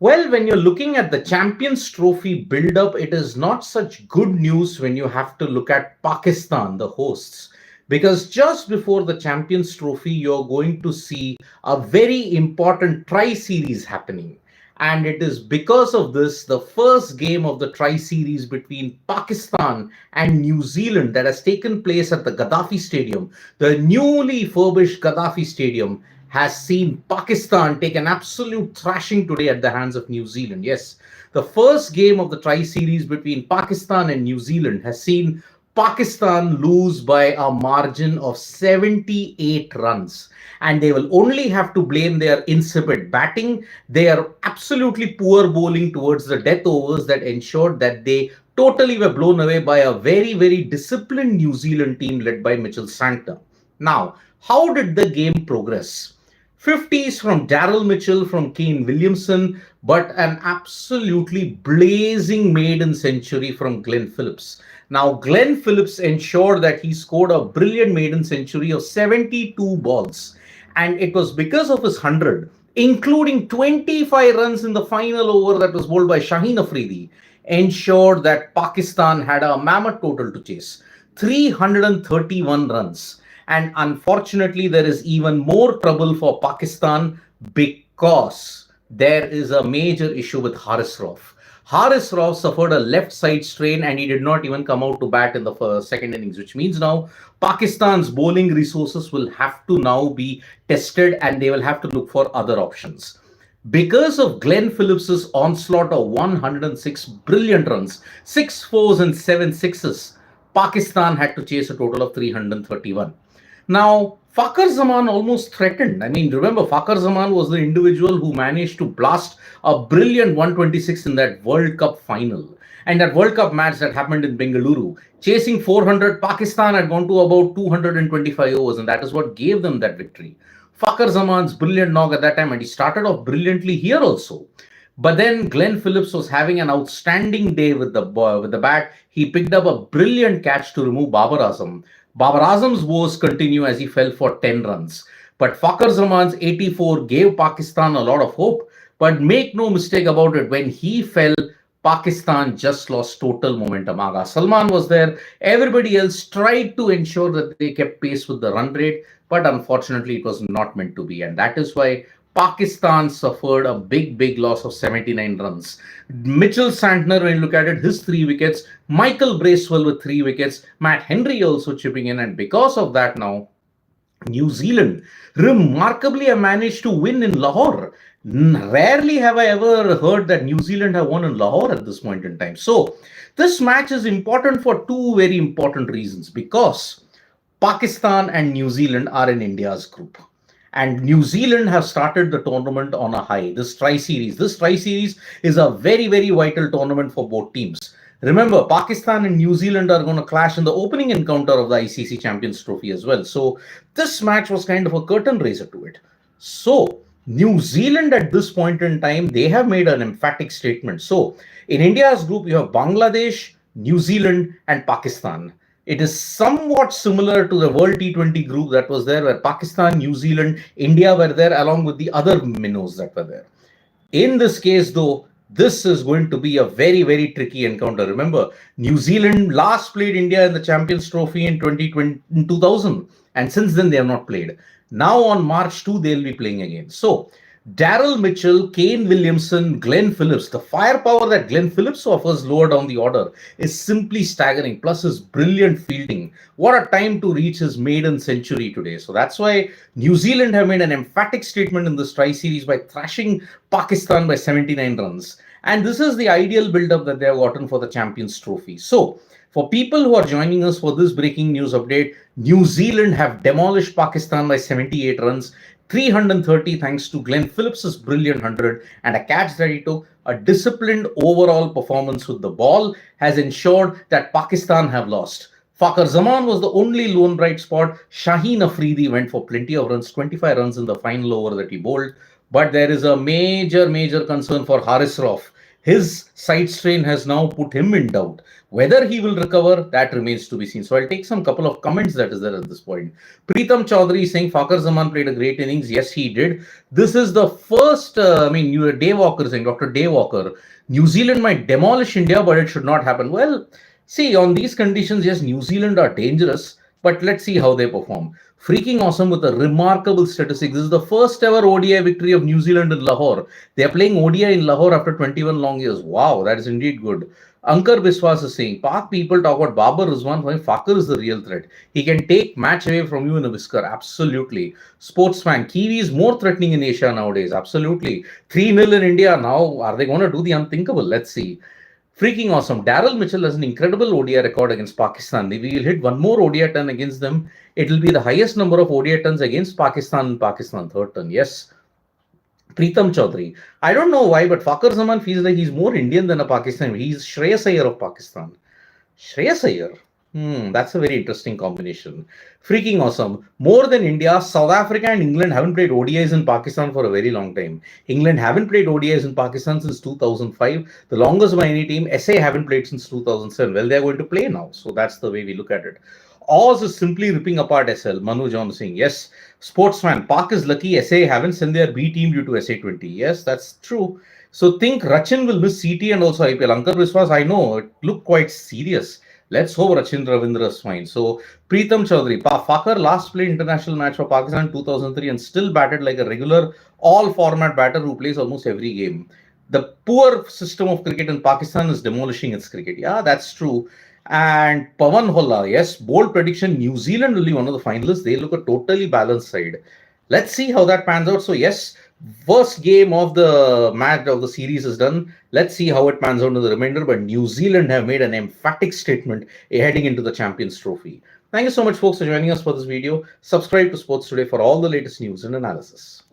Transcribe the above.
Well, when you're looking at the Champions Trophy build-up, it is not such good news when you have to look at Pakistan, the hosts. Because just before the Champions Trophy, you're going to see a very important tri-series happening. And it is because of this, the first game of the tri-series between Pakistan and New Zealand that has taken place at the Gaddafi Stadium, the newly furbished Gaddafi Stadium, has seen Pakistan take an absolute thrashing today at the hands of New Zealand. Yes, the first game of the tri series between Pakistan and New Zealand has seen Pakistan lose by a margin of 78 runs. And they will only have to blame their insipid batting, their absolutely poor bowling towards the death overs that ensured that they totally were blown away by a very, very disciplined New Zealand team led by Mitchell Santner. Now, how did the game progress? 50s from Daryl Mitchell, from Kane Williamson, but an absolutely blazing maiden century from Glenn Phillips. Now, Glenn Phillips ensured that he scored a brilliant maiden century of 72 balls. And it was because of his 100, including 25 runs in the final over that was bowled by Shaheen Afridi, ensured that Pakistan had a mammoth total to chase, 331 runs. And unfortunately, there is even more trouble for Pakistan because there is a major issue with Haris Rauf. Haris Rauf suffered a left side strain and he did not even come out to bat in the second innings, which means now Pakistan's bowling resources will have to now be tested and they will have to look for other options. Because of Glenn Phillips's onslaught of 106 brilliant runs, 6 fours and 7 sixes, Pakistan had to chase a total of 331. Now, Fakhar Zaman almost threatened. I mean, remember, Fakhar Zaman was the individual who managed to blast a brilliant 126 in that World Cup final. And that World Cup match that happened in Bengaluru, chasing 400, Pakistan had gone to about 225 overs, and that is what gave them that victory. Fakhar Zaman's brilliant knock at that time, and he started off brilliantly here also. But then Glenn Phillips was having an outstanding day with the bat. He picked up a brilliant catch to remove Babar Azam. Babar Azam's woes continue as he fell for 10 runs. But Fakhar Zaman's 84 gave Pakistan a lot of hope. But make no mistake about it, when he fell, Pakistan just lost total momentum. Agha Salman was there. Everybody else tried to ensure that they kept pace with the run rate. But unfortunately, it was not meant to be. And that is why Pakistan suffered a big loss of 79 runs. Mitchell Santner, when you look at it, his 3 wickets. Michael Bracewell with 3 wickets. Matt Henry also chipping in. And because of that now, New Zealand remarkably have managed to win in Lahore. Rarely have I ever heard that New Zealand have won in Lahore at this point in time. So this match is important for 2 very important reasons. Because Pakistan and New Zealand are in India's group. And New Zealand have started the tournament on a high. This tri-series is a very vital tournament for both teams. Remember, Pakistan and New Zealand are going to clash in the opening encounter of the ICC Champions Trophy as well. So this match was kind of a curtain raiser to it. So New Zealand at this point in time, they have made an emphatic statement. So in India's group, you have Bangladesh, New Zealand, and Pakistan. It is somewhat similar to the World T20 group that was there, where Pakistan, New Zealand, India were there, along with the other minnows that were there. In this case, though, this is going to be a very tricky encounter. Remember, New Zealand last played India in the Champions Trophy in 2000, and since then they have not played. Now on March 2, they'll be playing again. So Daryl Mitchell, Kane Williamson, Glenn Phillips, the firepower that Glenn Phillips offers lower down the order is simply staggering. Plus his brilliant fielding. What a time to reach his maiden century today. So that's why New Zealand have made an emphatic statement in this tri-series by thrashing Pakistan by 79 runs. And this is the ideal build-up that they have gotten for the Champions Trophy. So for people who are joining us for this breaking news update, New Zealand have demolished Pakistan by 78 runs. 330 thanks to Glenn Phillips' brilliant 100 and a catch that he took. A disciplined overall performance with the ball has ensured that Pakistan have lost. Fakhar Zaman was the only lone bright spot. Shaheen Afridi went for plenty of runs, 25 runs in the final over that he bowled. But there is a major concern for Haris Rauf. His side strain has now put him in doubt. Whether he will recover, that remains to be seen. So I'll take some couple of comments that is there at this point. Preetham Chaudhary saying Fakhar Zaman played a great innings. Yes, he did. This is the first, you were Day Walker saying, Dr. Day Walker, New Zealand might demolish India, but it should not happen. Well, see, on these conditions, yes, New Zealand are dangerous, but let's see how they perform. Freaking awesome with a remarkable statistic. This is the first ever ODI victory of New Zealand in Lahore. They are playing ODI in Lahore after 21 long years. Wow, that is indeed good. Ankar Biswas is saying, Pak people talk about Babar Rizwan, Fakhar is the real threat. He can take match away from you in a whisker. Absolutely. Sportsman, Kiwi is more threatening in Asia nowadays. Absolutely. 3-0 in India. Now, are they going to do the unthinkable? Let's see. Freaking awesome. Daryl Mitchell has an incredible ODI record against Pakistan. If we will hit one more ODI turn against them, it will be the highest number of ODI turns against Pakistan in Pakistan third turn. Yes. Preetham Chaudhary. I don't know why, but Fakhar Zaman feels like he's more Indian than a Pakistani. He's Shreyas Iyer of Pakistan. Shreyas Iyer. That's a very interesting combination. Freaking awesome. More than India, South Africa and England haven't played ODIs in Pakistan for a very long time. England haven't played ODIs in Pakistan since 2005. The longest by any team. SA haven't played since 2007. Well, they're going to play now. So that's the way we look at it. Oz is simply ripping apart SL. Manu John saying, yes. Sportsman, Pak is lucky SA haven't sent their B team due to SA20. Yes, that's true. So think Rachin will miss CT and also IPL. Ankar Biswas, I know, it looked quite serious. Let's hope Rachin Ravindra is fine. So, Preetham Chaudhary, Fakhar last played international match for Pakistan in 2003 and still batted like a regular all-format batter who plays almost every game. The poor system of cricket in Pakistan is demolishing its cricket. Yeah, that's true. And Pawan Holla, yes, bold prediction. New Zealand will be one of the finalists. They look a totally balanced side. Let's see how that pans out. So, yes, first game of the match of the series is done. Let's see how it pans out in the remainder. But New Zealand have made an emphatic statement heading into the Champions Trophy. Thank you so much, folks, for joining us for this video. Subscribe to Sports Today for all the latest news and analysis.